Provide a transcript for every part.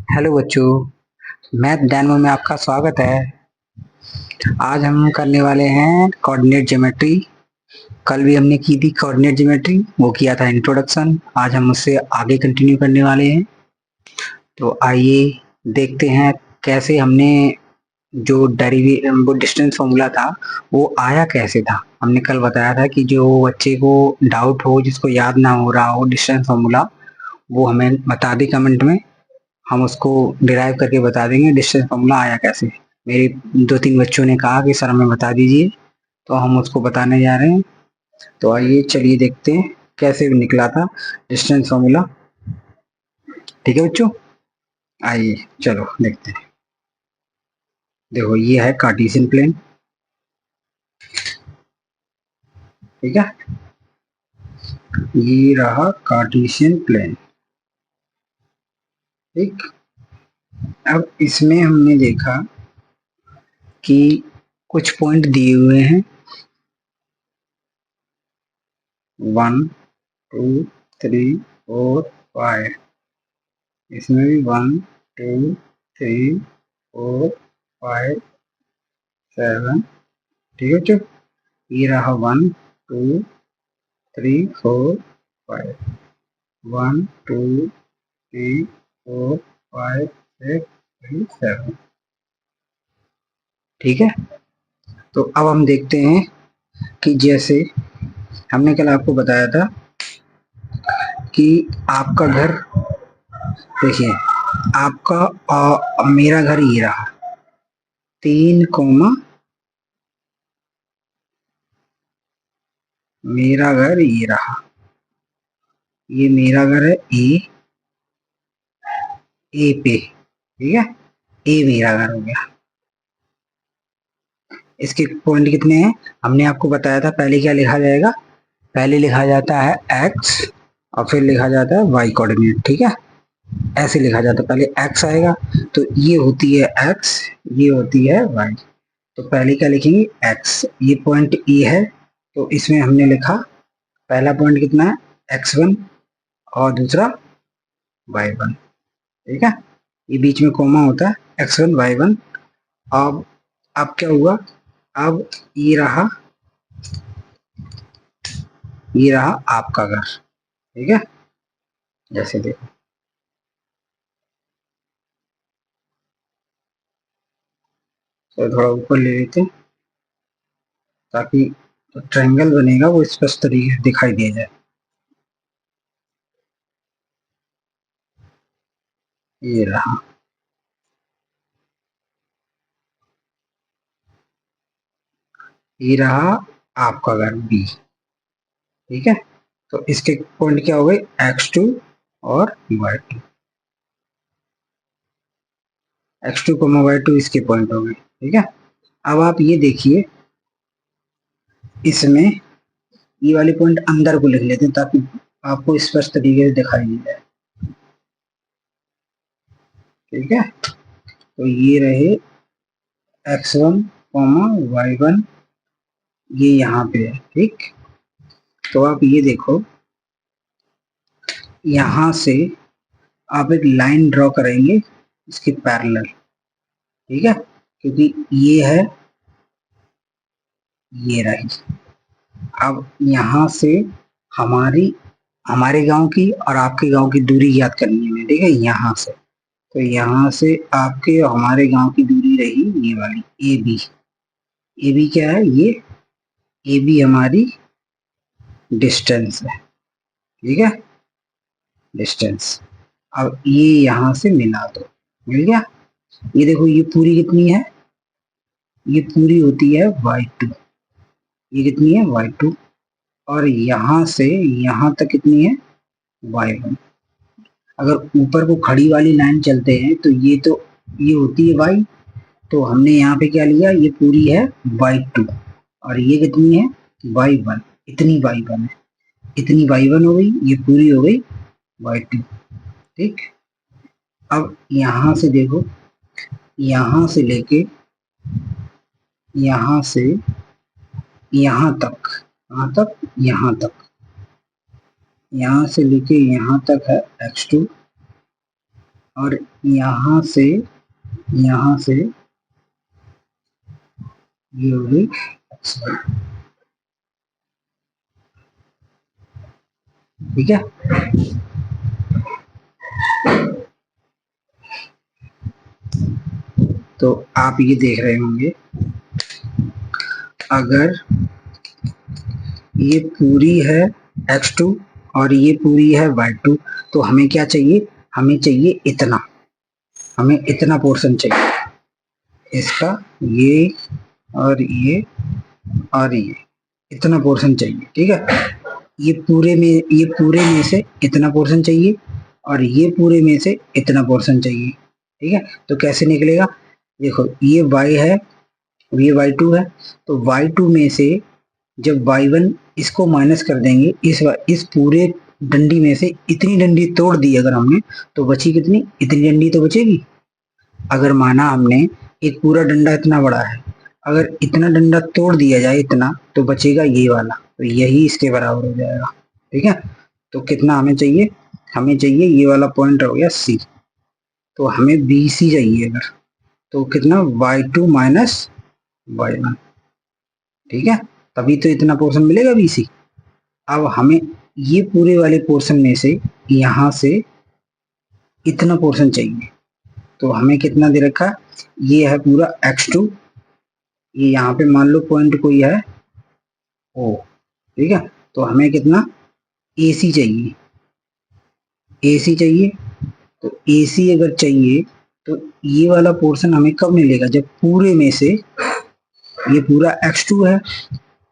Hello बच्चों, math डैनो में आपका स्वागत है। आज हम करने वाले हैं कोऑर्डिनेट ज्योमेट्री। कल भी हमने की थी कोऑर्डिनेट ज्योमेट्री, वो किया था इंट्रोडक्शन। आज हम उससे आगे कंटिन्यू करने वाले हैं। तो आइए देखते हैं कैसे हमने जो वो डिस्टेंस फॉर्मूला था वो आया कैसे था। हमने कल बताया था कि जो बच्चे को डाउट हो, जिसको याद ना हो रहा हो डिस्टेंस फॉर्मूला, वो हमें बता दे कमेंट में। हम उसको डिराइव करके बता देंगे डिस्टेंस फॉर्मूला आया कैसे। मेरे 2-3 बच्चों ने कहा कि सर हमें बता दीजिए, तो हम उसको बताने जा रहे हैं। तो आइए चलिए देखते हैं कैसे निकला था डिस्टेंस फॉर्मूला। ठीक है बच्चों, आइए चलो देखते हैं। देखो ये है कार्टेशियन प्लेन, ठीक है, ये रहा कार्टेशियन प्लेन। ठीक, अब इसमें हमने देखा कि कुछ पॉइंट दिए हुए हैं 1 2 3 4 5। इसमें भी 1 2 3 4 5 7। ठीक है बच्चों, ये रहा 1 2 3 4 5। 1 2 3 4 5 6 7। ठीक है, तो अब हम देखते हैं कि जैसे हमने कल आपको बताया था कि आपका घर, देखिए आपका मेरा घर ये रहा 3 मेरा घर ये रहा, ये मेरा घर है ए पे, ठीक है, ए मेरा घर हो गया। इसके पॉइंट कितने हैं हमने आपको बताया था। पहले क्या लिखा जाएगा, पहले लिखा जाता है एक्स और फिर लिखा जाता है वाई कोऑर्डिनेट। ठीक है, ऐसे लिखा जाता है, पहले एक्स आएगा तो ये होती है एक्स, ये होती है वाई। तो पहले क्या लिखेंगे एक्स, ये पॉइंट ए है तो इसमें हमने लिखा पहला पॉइंट कितना है x1 और दूसरा y1। ठीक है, ये बीच में कोमा होता है x1 y1। अब क्या हुआ, अब ये रहा, ये रहा आपका घर। ठीक है, जैसे देखो तो थोड़ा ऊपर ले लेते हैं ताकि जो ट्रायंगल बनेगा वो स्पष्ट तरीके से दिखाई दिया जाए। ये रहा, ये रहा आपका घर बी। ठीक है, तो इसके पॉइंट क्या हो गए x2 और y2। x2 y2 इसके पॉइंट हो गए। ठीक है, अब आप ये देखिए, इसमें ये वाले पॉइंट अंदर को लिख लेते हैं ताकि आपको स्पष्ट तरीके से दिखाई दे जाए। ठीक है, तो ये रहे x1 y1, ये यहाँ पे है। ठीक, तो आप ये देखो, यहाँ से आप एक लाइन ड्रॉ करेंगे इसके पैरेलल। ठीक है, क्योंकि ये है, ये रही। अब यहाँ से हमारी हमारे गांव की और आपके गांव की दूरी याद करनी है। ठीक है, यहाँ से, तो यहाँ से आपके और हमारे गांव की दूरी रही ये वाली ए बी। ए बी क्या है, ये ए बी हमारी डिस्टेंस है। ठीक है, डिस्टेंस। अब ये यहाँ से मिला दो, मिल गया। ये देखो ये पूरी कितनी है, ये पूरी होती है y2, ये कितनी है y2, और यहाँ से यहाँ तक कितनी है y1। अगर ऊपर को खड़ी वाली लाइन चलते हैं तो ये होती है y, तो हमने यहाँ पे क्या लिया, ये पूरी है y2 और ये कितनी है y1, इतनी y1 है, इतनी y1 हो गई, ये पूरी हो गई y2। ठीक, अब यहाँ से देखो, यहाँ से लेके यहाँ से यहाँ तक, कहाँ तक, यहाँ तक, यहाँ से लेके यहाँ तक है x2 और यहाँ से ये होगी x1, ठीक है। तो आप ये देख रहे होंगे, अगर ये पूरी है x2 और ये पूरी है y2, तो हमें क्या चाहिए, हमें चाहिए इतना, हमें इतना पोर्शन चाहिए इसका, ये और ये और ये, इतना पोर्शन चाहिए, ठीक है। ये पूरे में से इतना पोर्शन चाहिए और ये पूरे में से इतना पोर्शन चाहिए, ठीक है। तो कैसे निकलेगा, देखो ये y है और ये y2 है, तो y2 में से जब y1 इसको माइनस कर देंगे, इस पूरे डंडी में से इतनी डंडी तोड़ दी अगर हमने, तो बची कितनी, इतनी डंडी तो बचेगी। अगर माना हमने एक पूरा डंडा इतना बड़ा है, अगर इतना डंडा तोड़ दिया जाए इतना, तो बचेगा ये वाला, तो यही इसके बराबर हो जाएगा, ठीक है। तो कितना हमें चाहिए, हमें चाहिए ये वाला पॉइंट हो गया C, तो हमें BC चाहिए अगर, तो कितना y2 माइनस y1, ठीक है, तभी तो इतना पोर्शन मिलेगा BC। अब हमें ये पूरे वाले पोर्शन में से यहाँ से इतना पोर्शन चाहिए, तो हमें कितना दे रखा, ये है पूरा x2, ये यहाँ पे मान लो पॉइंट कोई है O, ठीक है। तो हमें कितना AC चाहिए, AC चाहिए, तो AC अगर चाहिए तो ये वाला पोर्शन हमें कब मिलेगा, जब पूरे में से ये पूरा x2 है,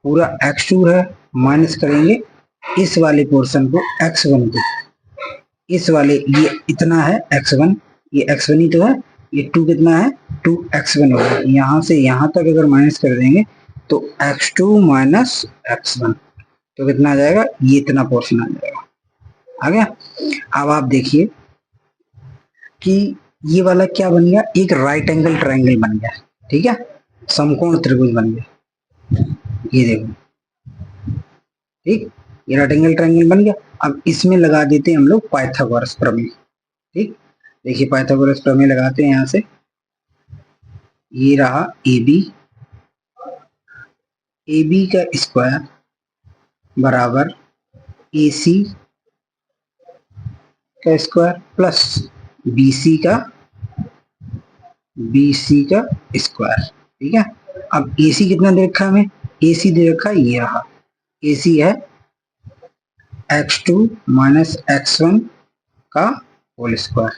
पूरा x2 है, माइनस करेंगे इस वाले पोर्शन को x1 को, इस वाले ये इतना है x1, ये x1 ही तो है, ये 2 कितना है 2x1 होगा, यहाँ से यहाँ तक अगर माइनस कर देंगे तो x2 माइनस x1, तो कितना आ जाएगा, ये इतना पोर्शन आ जाएगा, आ गया। अब आप देखिए कि ये वाला क्या बन गया, एक राइट एंगल ट्रायंगल बन गया, ठीक है, समकोण त्रिभुज बन गया, ये देखो, ठीक, ये राइट एंगल ट्रायंगल बन गया। अब इसमें लगा देते हैं हम लोग पाइथागोरस प्रमेय, ठीक, देखिए पाइथागोरस प्रमेय लगाते हैं यहाँ से, ये रहा ए बी का स्क्वायर बराबर AC का स्क्वायर प्लस BC का स्क्वायर, ठीक है। अब AC कितना दे रखा है हमें, AC दे रखा है ये रहा, AC है x2 माइनस x1 का होल स्क्वायर,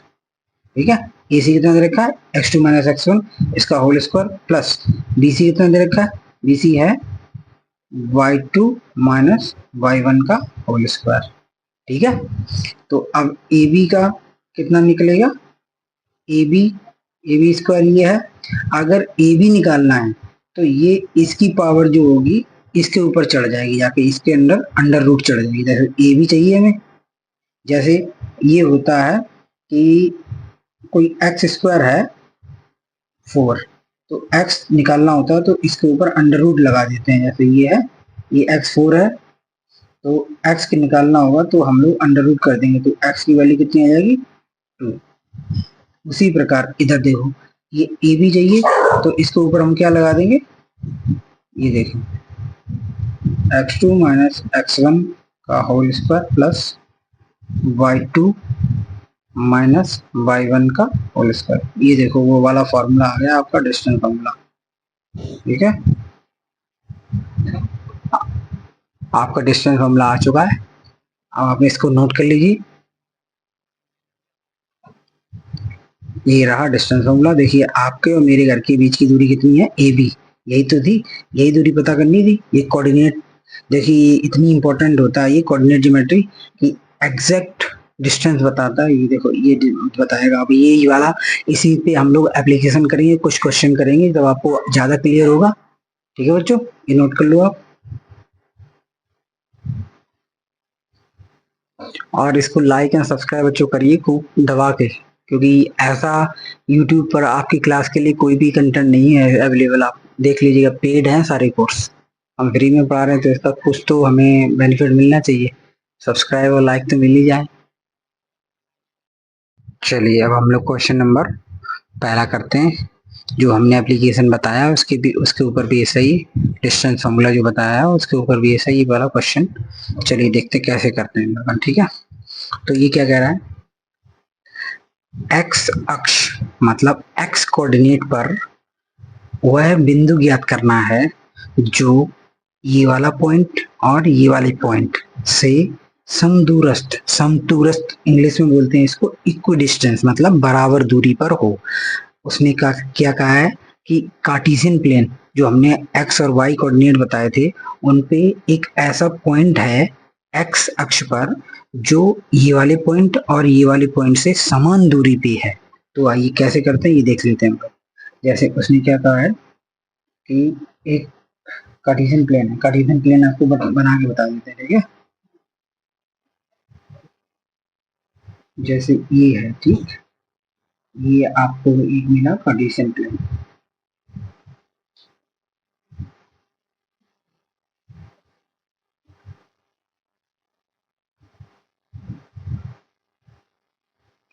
ठीक है। AC कितना दे रखा है x2 माइनस x1 इसका होल स्क्वायर प्लस BC कितना दे रखा है, BC है y2 माइनस y1 का होल स्क्वायर, ठीक है। तो अब AB का कितना निकलेगा, AB स्क्वायर ये है, अगर AB निकालना है तो ये इसकी पावर जो होगी इसके ऊपर चढ़ जाएगी, जाके इसके अंदर अंडर रूट चढ़ जाएगी, जैसे AB चाहिए हमें, जैसे ये होता है कि कोई x स्क्वायर है 4, तो x निकालना होता है तो इसके ऊपर अंडर रूट लगा देते हैं, जैसे ये है, ये x4 है, तो x के निकालना होगा तो हम लोग अंडर रूट कर देंगे, तो x की वैल्यू कितनी आ जाएगी 2। उसी प्रकार इधर देखो, ये AB चाहिए तो इसके ऊपर हम क्या लगा देंगे, ये देखो x2 माइनस x1 का whole square plus y2 minus y1 का होल स्क्वायर, ये देखो वो वाला फॉर्मूला आ गया आपका डिस्टेंस फॉर्मूला, ठीक है, आपका डिस्टेंस फॉर्मूला आ चुका है। अब आप इसको नोट कर लीजिए, ये रहा डिस्टेंस फॉर्मूला। देखिए आपके और मेरे घर के बीच की दूरी कितनी है, AB, यही तो थी, यही दूरी पता करनी थी। ये कोऑर्डिनेट, देखिए इतनी इंपॉर्टेंट होता है ये कोऑर्डिनेट ज्योमेट्री कि एग्जैक्ट डिस्टेंस बताता है, ये देखो ये बताएगा। अब ये वाला इसी पे हम लोग एप्लीकेशन करेंगे, कुछ क्वेश्चन करेंगे, तब आपको ज्यादा क्लियर होगा, ठीक है बच्चों, ये नोट कर लो आप। और इसको लाइक एंड सब्सक्राइब बच्चों करिए खूब दबा के, क्योंकि ऐसा YouTube पर आपकी क्लास के लिए कोई भी कंटेंट नहीं है अवेलेबल, आप देख लीजिएगा, पेड है सारे कोर्स, हम फ्री में पढ़ा रहे हैं, तो इसका कुछ तो हमें बेनिफिट मिलना चाहिए, सब्सक्राइब और लाइक तो मिल ही जाए। चलिए अब हम लोग क्वेश्चन नंबर पहला करते हैं। जो हमने एप्लीकेशन बताया उसके ऊपर भी ऐसा ही डिस्टेंस फॉर्मूला जो बताया है उसके ऊपर भी ऐसा ही वाला क्वेश्चन। चलिए देखते कैसे करते हैं लोग, ठीक है। तो ये क्या कह रहा है, एक्स अक्ष मतलब एक्स कोऑर्डिनेट पर वह बिंदु ज्ञात करना है जो ये वाला पॉइंट और ये वाले पॉइंट से समदूरस्थ, समदूरस्थ इंग्लिश में बोलते हैं इसको इक्वी डिस्टेंस, मतलब बराबर दूरी पर हो। उसने क्या कहा है कि कार्टेशियन प्लेन जो हमने एक्स और वाई कोऑर्डिनेट बताए थे उन पे एक ऐसा पॉइंट है एक्स अक्ष पर जो ये वाले पॉइंट और ये वाले पॉइंट से समान दूरी पे है। तो आइए कैसे करते हैं ये देख लेते हैं। जैसे उसने क्या कहा है कि एक कार्टेशियन प्लेन है, कार्टेशियन प्लेन आपको बना के बता देते हैं, ठीक है। जैसे ये है, ठीक, ये आपको एक मिला कार्टेशियन प्लेन।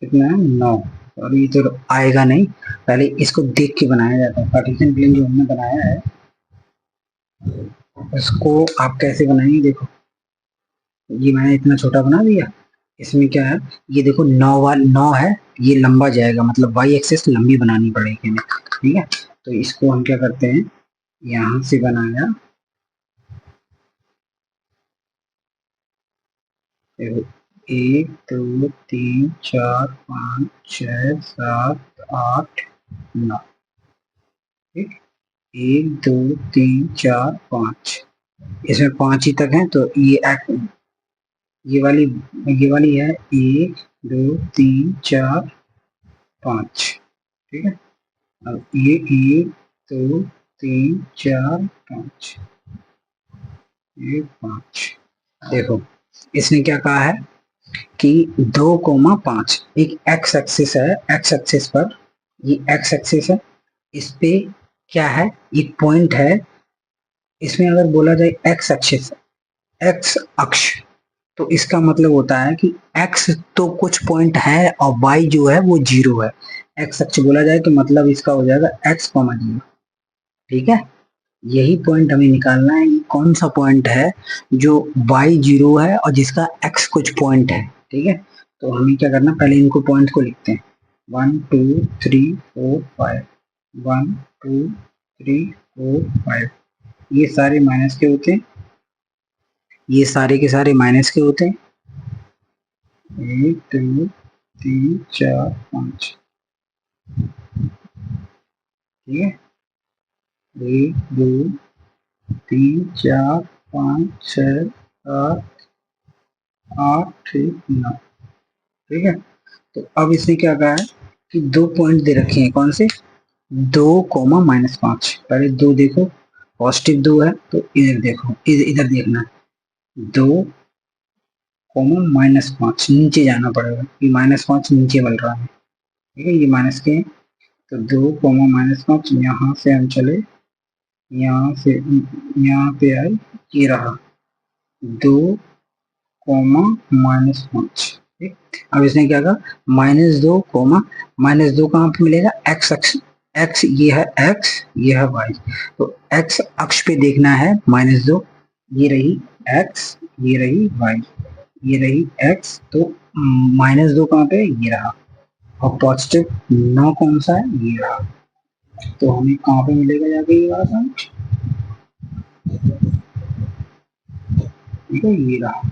कितना है, 9। और ये तो आएगा नहीं, पहले इसको देख के बनाया जाता है। कार्टेशियन प्लेन जो हमने बनाया है उसको आप कैसे बनाएंगे, देखो ये मैंने इतना छोटा बना दिया। इसमें क्या है, ये देखो 9 है, ये लंबा जाएगा, मतलब वाई एक्सिस लंबी बनानी पड़ेगी हमें, ठीक है। तो इसको हम क्या करते हैं, यहां से बनाया, देखो 1 2 3 4 5 6 7 8 9, ठीक, 1 2 3 4 5, इसमें 5 ही तक है। तो ये वाली ये वाली है 1 2 3 4 5, ठीक है। अब ये 1 2 3 4 5, ये 5। देखो इसने क्या कहा है कि 2,5 एक एक्स एक्सिस है, एक्स एक्सिस पर, ये एक्स एक्सिस है, इस पे क्या है, एक पॉइंट है। इसमें अगर बोला जाए एक्स एक्सिस, एक्स अक्ष, तो इसका मतलब होता है कि एक्स तो कुछ पॉइंट है और वाई जो है वो 0 है। एक्स अक्ष बोला जाए तो मतलब इसका हो जाएगा एक्स कॉमा 0, ठीक है। यही पॉइंट हमें निकालना है, कौन सा पॉइंट है जो y 0 है और जिसका x कुछ पॉइंट है, ठीक है। तो हमें क्या करना, पहले इनको पॉइंट को लिखते हैं, 1 2 3 4 5, 1 2 3 4 5, ये सारे माइनस के होते हैं, ये सारे के सारे माइनस के होते हैं। 1 2 3 4 5, ठीक है, 1 2 3 4 5 6 7 8 ठीक है। तो अब इसने क्या कहा है कि 2 पॉइंट दे रखे हैं, कौन से, 2, -5। पहले 2 देखो, पॉजिटिव 2 है तो इधर देखो, इधर देखना है, 2, -5, नीचे जाना पड़ेगा, ये -5 नीचे बन रहा है, ठीक है, ये माइनस के। तो 2, -5, यहाँ से हम चले, यहाँ से यहाँ पे आए, ये रहा 2, -5, ठीक। अब इसने क्या कहा, -2, कहाँ पे मिलेगा, एक्स अक्ष, एक्स ये है एक्स, ये है वाई, तो एक्स अक्ष पे देखना है -2, ये रही एक्स, ये रही वाई, ये रही एक्स, तो -2 कहाँ पे, ये रहा। और पॉजिटिव 9 कौन सा है, ये रहा। तो हमें कहाँ पे मिलेगा जाके ये वाला पॉइंट, ठीक है, ये रहा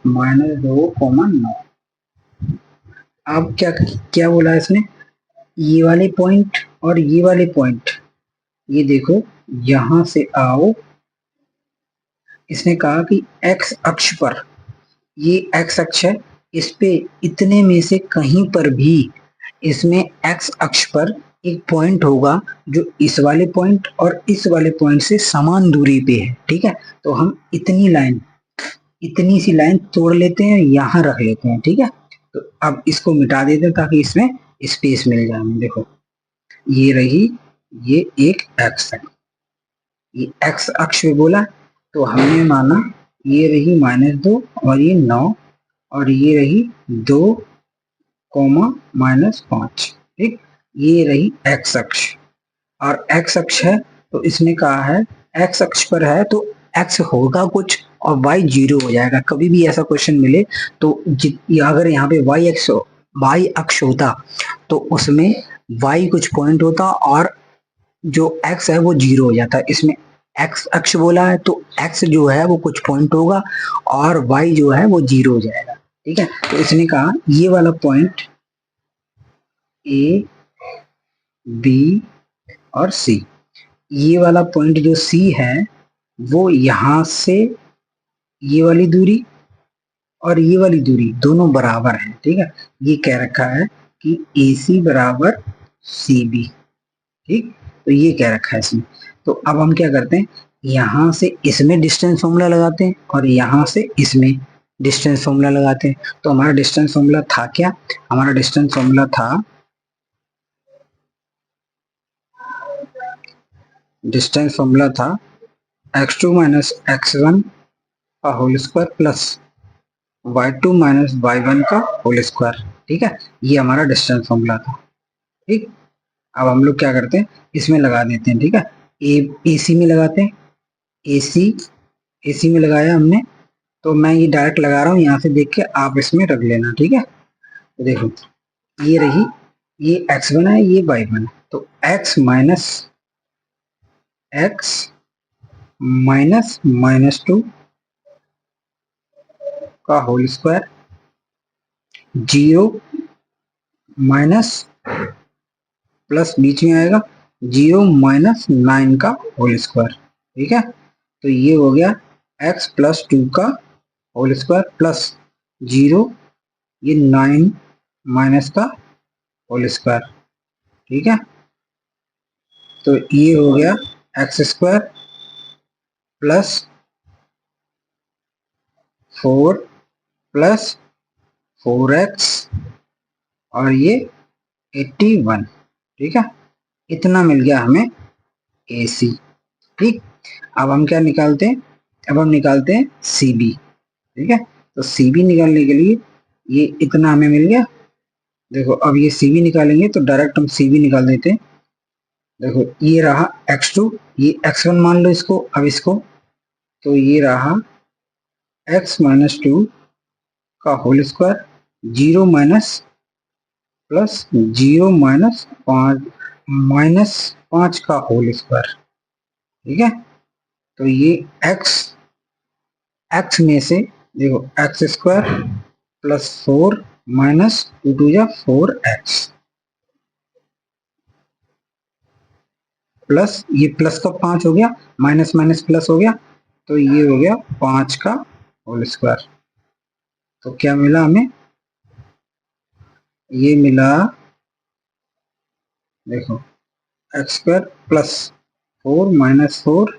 -2, 9। अब क्या क्या बोला इसने, ये वाले पॉइंट और ये वाले पॉइंट, ये देखो यहां से आओ, इसने कहा कि एक्स अक्ष पर, ये एक्स अक्ष है, इस पे इतने में से कहीं पर भी इसमें एक्स अक्ष पर एक पॉइंट होगा जो इस वाले पॉइंट और इस वाले पॉइंट से समान दूरी पे है, ठीक है। तो हम इतनी सी लाइन तोड़ लेते हैं, यहां रख लेते हैं, ठीक है। तो अब इसको मिटा देते हैं ताकि इसमें स्पेस मिल जाए हमें। देखो ये रही, ये एक एक्स है, ये एक्स अक्ष पे बोला, तो हमने माना ये रही -2 और ये 9, और ये रही 2 कॉमा -5। ठीक, ये रही एक्स अक्ष, और एक्स अक्ष है तो इसने कहा है एक्स अक्ष पर है तो एक्स होगा कुछ और वाई 0 हो जाएगा। कभी भी ऐसा क्वेश्चन मिले तो अगर यहाँ पे वाई अक्ष होता तो उसमें वाई कुछ पॉइंट होता और जो एक्स है वो 0 हो जाता। इसमें एक्स अक्ष बोला है तो एक्स जो है वो कुछ पॉइंट होगा और वाई जो है वो 0 हो जाएगा। ठीक है, तो इसने कहा ये वाला पॉइंट ए बी और सी, ये वाला पॉइंट जो सी है वो यहां से ये वाली दूरी और ये वाली दूरी दोनों बराबर है। ठीक है, ये कह रखा है कि ए सी बराबर सी बी। ठीक, तो ये कह रखा है इसमें। तो अब हम क्या करते हैं, यहां से इसमें डिस्टेंस फॉर्मूला लगाते हैं और यहां से इसमें डिस्टेंस फॉर्मूला लगाते हैं। तो हमारा डिस्टेंस फॉर्मूला था क्या, हमारा डिस्टेंस फॉर्मूला था x2 माइनस x1 का whole square plus y2 minus y1 का होल स्क्वायर। ठीक है, ये हमारा डिस्टेंस फॉर्मूला था। ठीक, अब हम लोग क्या करते हैं, इसमें लगा देते हैं। ठीक है, ए सी में लगाते हैं, ए सी में लगाया हमने, तो मैं ये डायरेक्ट लगा रहा हूँ, यहाँ से देख के आप इसमें रख लेना। ठीक है, तो देखो ये रही, ये x1 है, ये y1 है, तो x माइनस -2 का होल स्क्वायर, 0 माइनस प्लस बीच में आएगा 0 माइनस 9 का होल स्क्वायर। ठीक है, तो ये हो गया x प्लस 2 का होल स्क्वायर प्लस 0, ये 9 माइनस का होल स्क्वायर। ठीक है, तो ये हो गया x square plus 4 plus 4x और ये 81। ठीक है, इतना मिल गया हमें ए सी। ठीक, अब हम क्या निकालते हैं, अब हम निकालते हैं सी बी। ठीक है, तो सी बी निकालने के लिए ये इतना हमें मिल गया। देखो अब ये सी बी निकालेंगे तो डायरेक्ट हम सी बी निकाल देते हैं। देखो ये रहा x2, ये x1 मान लो इसको, अब इसको, तो ये रहा x माइनस 2 का whole square, 0 minus plus 0 minus 5 का होल स्क्वायर। ठीक है, तो ये x में से देखो x square plus 4 minus 2 to जा 4x प्लस ये प्लस का 5 हो गया, माइनस माइनस प्लस हो गया, तो ये हो गया 5 का होल स्क्वायर। तो क्या मिला हमें, ये मिला देखो x square plus 4 minus 4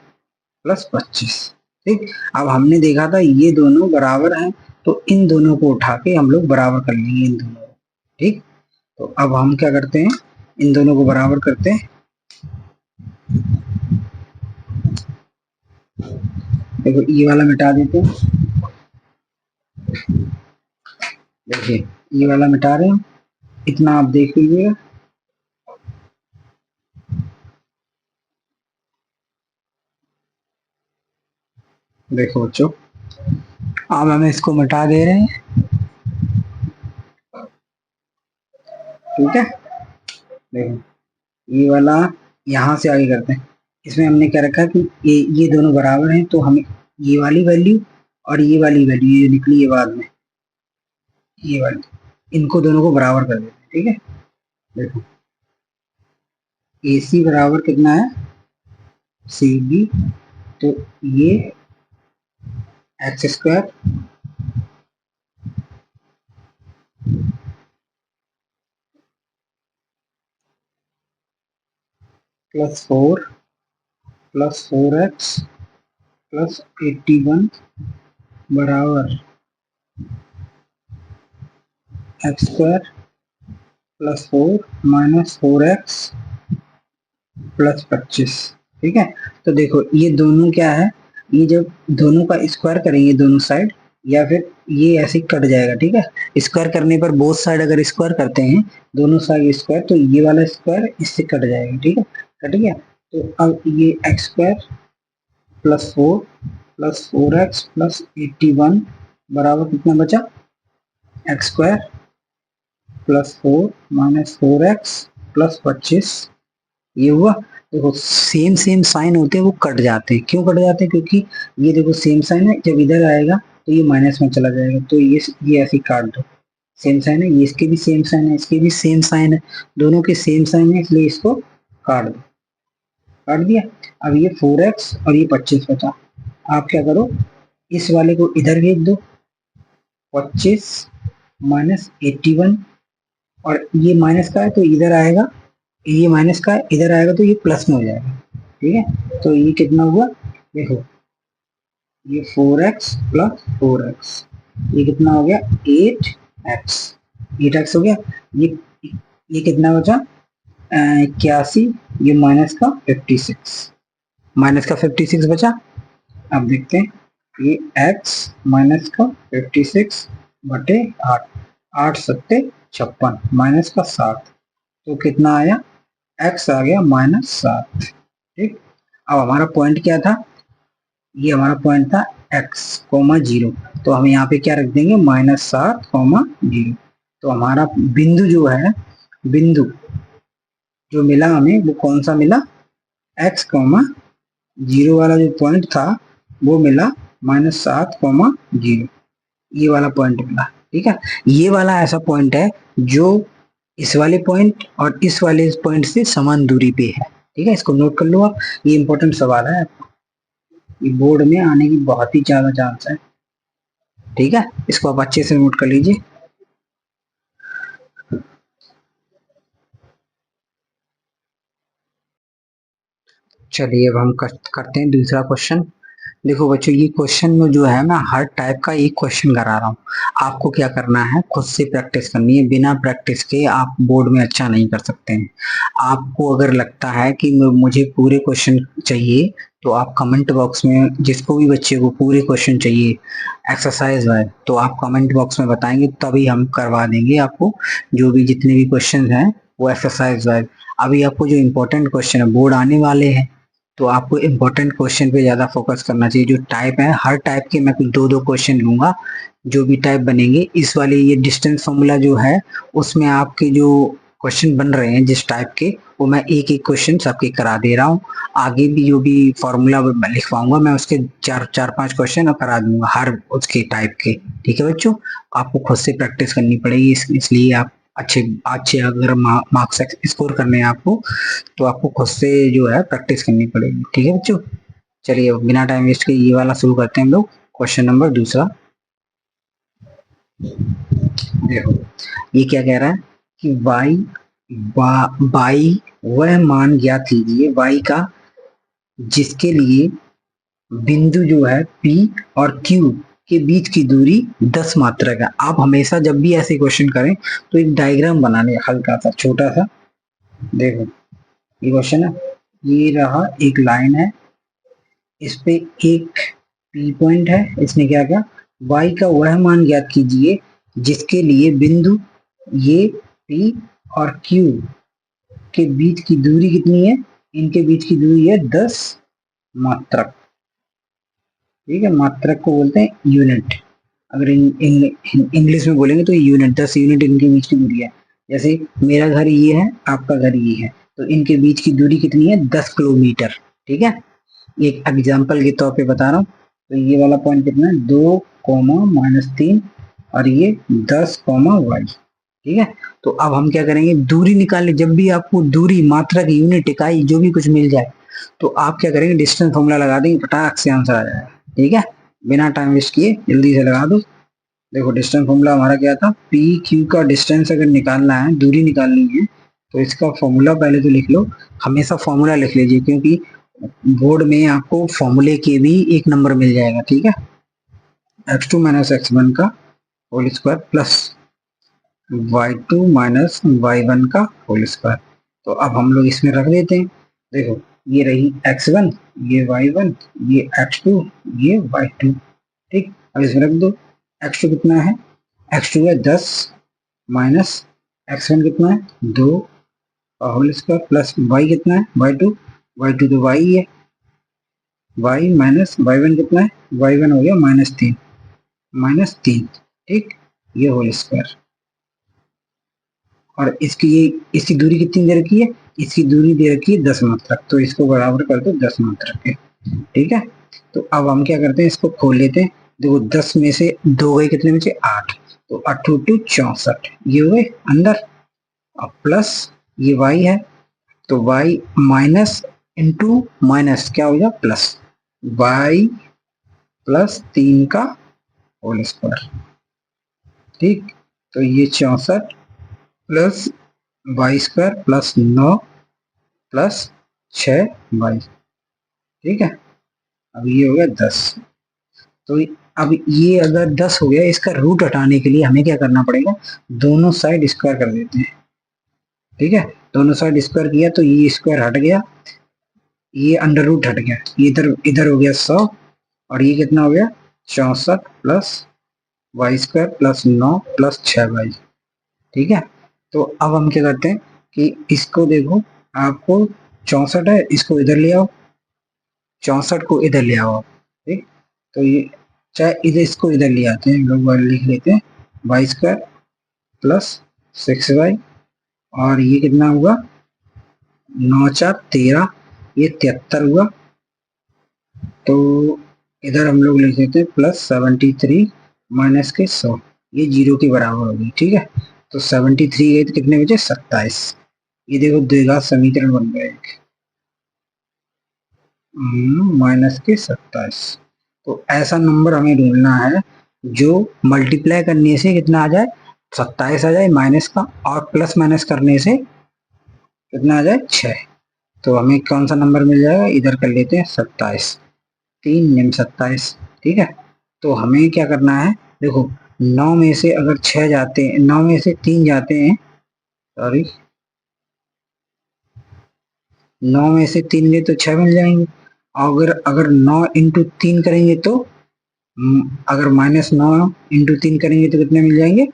plus 25। ठीक, अब हमने देखा था ये दोनों बराबर हैं तो इन दोनों को उठा के हम लोग बराबर कर लेंगे इन दोनों को। ठीक, तो अब हम क्या करते हैं, इन दोनों को बराबर करते हैं। देखो ये वाला मिटा देते हैं, देखिए ये वाला मिटा रहे हैं, इतना आप देख लीजिएगा। देखो बच्चों, अब हम इसको मिटा दे रहे हैं। ठीक है, देखो ये वाला यहाँ से आगे करते हैं। इसमें हमने क्या रखा है कि ये दोनों बराबर हैं तो हमें ये वाली वैल्यू और ये वाली वैल्यू ये निकली है बाद में, ये वाली, इनको दोनों को बराबर कर देते हैं। ठीक है, देखो ए सी बराबर कितना है सी बी, तो ये x square plus 4x plus 81 बराबर x square plus 4 minus 4x plus 25। ठीक है, तो देखो ये दोनों क्या है, ये जब दोनों का स्क्वायर करेंगे दोनों साइड या फिर ये ऐसे ही कट जाएगा, ठीक है। स्क्वायर करने पर बोथ साइड अगर स्क्वायर करते हैं, दोनों साइड स्क्वायर, तो ये वाला स्क्वायर इससे कट जाएगा, ठीक है, कट गया। तो अब ये x square plus 4x plus 81 बराबर कितना बचा, x square plus 4 minus 4x plus 25, ये हुआ। देखो सेम सेम साइन होते हैं वो कट जाते हैं, क्यों कट जाते हैं, क्योंकि ये देखो सेम साइन है, जब इधर आएगा तो ये माइनस में चला जाएगा, तो ये ऐसे ही काट दो। सेम साइन है, ये इसके भी सेम साइन है, इसके भी सेम साइन है, दोनों के सेम साइन है, इसलिए इसको काट दो, काट दिया। अब ये 4x और ये 25 बचा, आप क्या करो, इस वाले को इधर भेज दो, 25 माइनस 81, और ये माइनस का है तो इधर आएगा, ये माइनस का है इधर आएगा तो ये प्लस में हो जाएगा, ठीक है। तो ये कितना हुआ, देखो ये 4x प्लस 4x, ये कितना हो गया 8x, 8x हो गया। ये कितना बचा 81, ये माइनस का 56, माइनस का 56 बचा। अब देखते हैं, ये x माइनस का 56 बटे 8, 8 सत्ते 56 माइनस का 7, तो कितना आया, x आ गया -7, ठीक। अब हमारा पॉइंट क्या था, ये हमारा पॉइंट था x, 0, तो हम यहाँ पे क्या रख देंगे -7, 0। तो हमारा बिंदु जो है, बिंदु जो मिला हमें वो कौन सा मिला, x, 0 वाला जो पॉइंट था वो मिला -7, 0, ये वाला पॉइंट मिला, ठीक है। ये वाला ऐसा पॉइंट है जो इस वाले पॉइंट और इस वाले पॉइंट से समान दूरी पे है, ठीक है, इसको नोट कर लो आप, ये इंपॉर्टेंट सवाल है, ये बोर्ड में आने की बहुत ही ज्यादा चांस है, ठीक है, इसको आप अच्छे से नोट कर लीजिए। चलिए अब हम करते हैं दूसरा क्वेश्चन। देखो बच्चों, ये क्वेश्चन में जो है मैं हर टाइप का एक क्वेश्चन करा रहा हूँ, आपको क्या करना है, खुद से प्रैक्टिस करनी है, बिना प्रैक्टिस के आप बोर्ड में अच्छा नहीं कर सकते हैं। आपको अगर लगता है कि मुझे पूरे क्वेश्चन चाहिए, तो आप कमेंट बॉक्स में, जिसको भी बच्चे को पूरे क्वेश्चन चाहिए एक्सरसाइज वाइज, तो आप कमेंट बॉक्स में बताएंगे, तभी हम करवा देंगे आपको जो भी जितने भी क्वेश्चन हैं वो एक्सरसाइज वाइज। अभी आपको जो इम्पोर्टेंट क्वेश्चन है बोर्ड आने वाले हैं, तो आपको इम्पोर्टेंट क्वेश्चन पे ज्यादा फोकस करना चाहिए। जो टाइप है, हर टाइप के मैं कुछ 2-2 क्वेश्चन लूंगा, जो भी टाइप बनेंगे। इस वाले ये डिस्टेंस फॉर्मूला जो है, उसमें आपके जो क्वेश्चन बन रहे हैं जिस टाइप के, वो मैं एक एक क्वेश्चन सबके करा दे रहा हूँ। आगे भी जो भी फॉर्मूला लिखवाऊंगा मैं, उसके 4-5 क्वेश्चन करा दूंगा हर उसके टाइप के, ठीक है बच्चों। आपको खुद से प्रैक्टिस करनी पड़ेगी, इसलिए आप अच्छे अच्छे अगर मार्क्स स्कोर करने हैं आपको, तो आपको खुद से जो है प्रैक्टिस करनी पड़ेगी, ठीक है बच्चों। चलिए बिना टाइम वेस्ट के ये वाला शुरू करते हैं हम लोग, क्वेश्चन नंबर दूसरा। देखो ये क्या कह रहा है कि बाई वह मान ज्ञात कीजिए y का जिसके लिए बिंदु जो है P और Q के बीच की दूरी 10 मात्रक है। आप हमेशा जब भी ऐसे क्वेश्चन करें तो एक डायग्राम बना लें, हल्का सा छोटा सा। देखो ये क्वेश्चन है, ये रहा एक लाइन है, इस पे एक पी पॉइंट है, इसने क्या किया, y का वह मान ज्ञात कीजिए जिसके लिए बिंदु ये P और Q के बीच की दूरी कितनी है, इनके बीच की दूरी है 10 मात्रक, ठीक है। मात्रक को बोलते हैं यूनिट, अगर इंग्लिश में बोलेंगे तो यूनिट, 10 यूनिट इनके बीच की दूरी है। जैसे मेरा घर ये है, आपका घर ये है, तो इनके बीच की दूरी कितनी है, 10 किलोमीटर, ठीक है। एक एग्जाम्पल के तौर पे बता रहा हूँ, तो ये वाला पॉइंट कितना है, 2, -3, और ये 10, ठीक है। तो अब हम क्या करेंगे, दूरी निकालने, जब भी आपको दूरी, मात्रक, यूनिट, इकाई जो भी कुछ मिल जाए, तो आप क्या करेंगे, डिस्टेंस फॉर्मूला लगा देंगे, फटाक से आंसर आ जाएगा, ठीक है। बिना टाइम वेस्ट किए जल्दी से लगा दो। देखो डिस्टेंस फॉर्मूला हमारा क्या था, पी क्यू का डिस्टेंस अगर निकालना है, दूरी निकालनी है, तो इसका फॉर्मूला पहले तो लिख लो, हमेशा फॉर्मूला लिख लीजिए, क्योंकि बोर्ड में आपको फॉर्मूले के भी एक नंबर मिल जाएगा, ठीक है। x2 माइनस x1 का whole square plus y2 minus y1 का होल स्क्वायर। तो अब हम लोग इसमें रख देते हैं, देखो ये रही x1, ये y1, ये x2, ये y2, ठीक। अब इसमें रख दो, x2 कितना है, x2 है 10 माइनस x1 कितना है 2 होल स्क्वायर प्लस y कितना है y2 तो y है, y माइनस y1 कितना है, y1 हो गया -3 ठीक, ये होल स्क्वायर। और इसकी दूरी कितनी दे रखी है, इसकी दूरी दे रखी है 10 मात्रक, तो इसको बराबर कर दो 10 मात्रक के, ठीक है। तो अब हम क्या करते हैं, इसको खोल लेते हैं। देखो 10 में से 2 गए, कितने बचे 8, तो 8 टू 64 ये हुए अंदर। अब प्लस ये y है, तो y माइनस इंटू माइनस क्या हो गया प्लस, y प्लस 3 का होल स्क्वायर, ठीक। तो ये 64 plus y square plus 9 plus 6y, ठीक है। अब ये हो गया 10। तो अब ये अगर 10 हो गया, इसका रूट हटाने के लिए हमें क्या करना पड़ेगा, दोनों साइड स्क्वायर कर देते हैं, ठीक है। दोनों साइड स्क्वायर किया तो ये स्क्वायर हट गया, ये अंडर रूट हट गया, ये इधर इधर हो गया 100, और ये कितना हो गया 64 plus y square plus 9 plus 6y, ठीक है। तो अब हम क्या करते हैं कि इसको देखो, आपको 64 है, इसको इधर ले आओ, 64 को इधर ले आओ, ठीक। तो ये चाहे इधर, इसको इधर ले आते हैं हम लोग, लिख लेते हैं वाई स्क्वायर प्लस 6y, और ये कितना हुआ 9 4 13, ये 73 हुआ। तो इधर हम लोग लिख देते हैं प्लस 73 माइनस के 100, ये 0 के बराबर होगी, ठीक है। तो 73 गए तो कितने बचे 27, ये देखो द्विघात समीकरण बन गया एक, माइनस के 27। तो ऐसा नंबर हमें ढूंढना है जो मल्टीप्लाई करने से कितना आ जाए 27 आ जाए माइनस का, और प्लस माइनस करने से कितना आ जाए 6। तो हमें कौन सा नंबर मिल जाएगा, इधर कर लेते हैं 27, 3 निम 27, ठीक है। तो हमें क्या करना है, देखो 9 में से अगर 6 जाते हैं, 9 में से 3 जाते हैं, सॉरी 9 में से 3 गए तो 6 मिल जाएंगे। अगर 9 इंटू 3 करेंगे तो अगर -9 इंटू 3 करेंगे तो कितने मिल जाएंगे,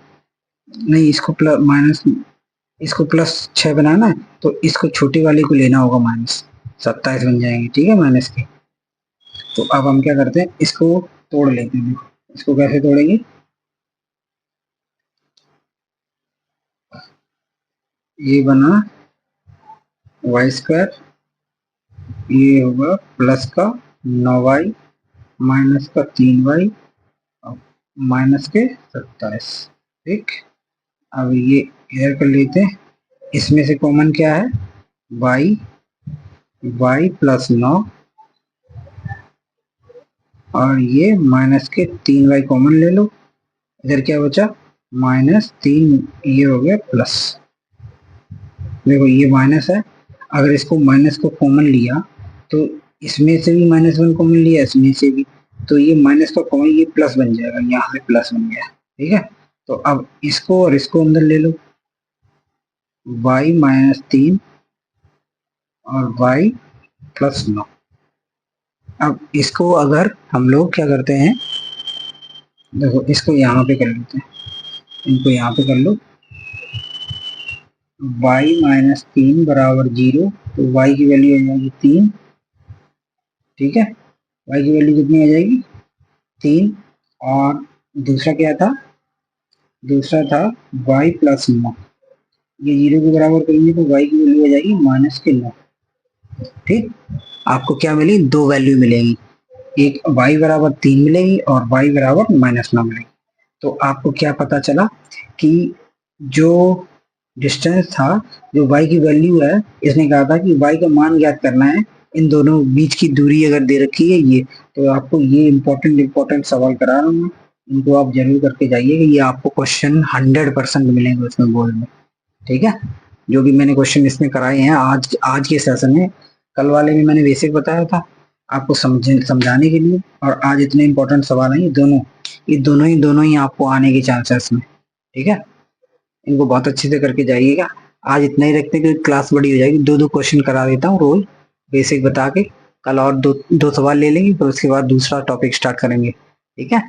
नहीं इसको प्लस माइनस, इसको प्लस 6 बनाना है, तो इसको छोटी वाले को लेना होगा, -27 बन जाएंगे, ठीक है, माइनस के। तो अब हम क्या करते हैं, इसको तोड़ लेते हैं। इसको कैसे तोड़ेंगे, ये बना वाई स्क्वायर, ये होगा प्लस का 9y माइनस का 3y माइनस के 27, ठीक। अब ये इधर कर लेते हैं, इसमें से कॉमन क्या है y प्लस 9, और ये माइनस के 3y कॉमन ले लो, इधर क्या बचा -3, ये हो गया प्लस। देखो ये माइनस है, अगर इसको माइनस को कॉमन लिया तो इसमें से भी -1 कॉमन लिया, इसमें से भी, तो ये माइनस का कॉमन, ये प्लस बन जाएगा, यहाँ पे प्लस बन गया, ठीक है। तो अब इसको और इसको अंदर ले लो, y -3 और y प्लस 9। अब इसको अगर हम लोग क्या करते हैं, देखो इसको यहाँ पे कर लेते हैं, इनको यहाँ पे कर लो, y -3 बराबर 0, तो y की वैल्यू आ जाएगी 3, ठीक है। y की वैल्यू कितनी आ जाएगी 3, और दूसरा क्या था, दूसरा था y प्लस 9, ये 0 के बराबर करेंगे तो y की वैल्यू आ जाएगी -9, ठीक। आपको क्या मिली, दो वैल्यू मिलेगी, एक y बराबर 3 मिलेगी और y बराबर -9 मिलेगी। तो आपको क्या पता चला कि जो डिस्टेंस था, जो y की वैल्यू है, इसने कहा था कि y का मान ज्ञात करना है, इन दोनों बीच की दूरी अगर दे रखी है ये, तो आपको ये इम्पोर्टेंट सवाल करा रहा हूँ, इनको आप जरूर करके जाइए, ये आपको क्वेश्चन 100% मिलेंगे उसमें बोर्ड में, ठीक है। जो भी मैंने क्वेश्चन इसमें कराए हैं आज के सेशन में, कल वाले में मैंने बेसिक बताया था आपको समझाने के लिए, और आज इतने इंपॉर्टेंट सवाल हैं, ये दोनों ही आपको आने के चांसेस में, ठीक है। इनको बहुत अच्छे से करके जाइएगा। आज इतना ही रखते हैं क्योंकि क्लास बड़ी हो जाएगी, दो क्वेश्चन करा देता हूँ रोज बेसिक बता के, कल और दो सवाल ले लेंगे, फिर उसके बाद दूसरा टॉपिक स्टार्ट करेंगे, ठीक है।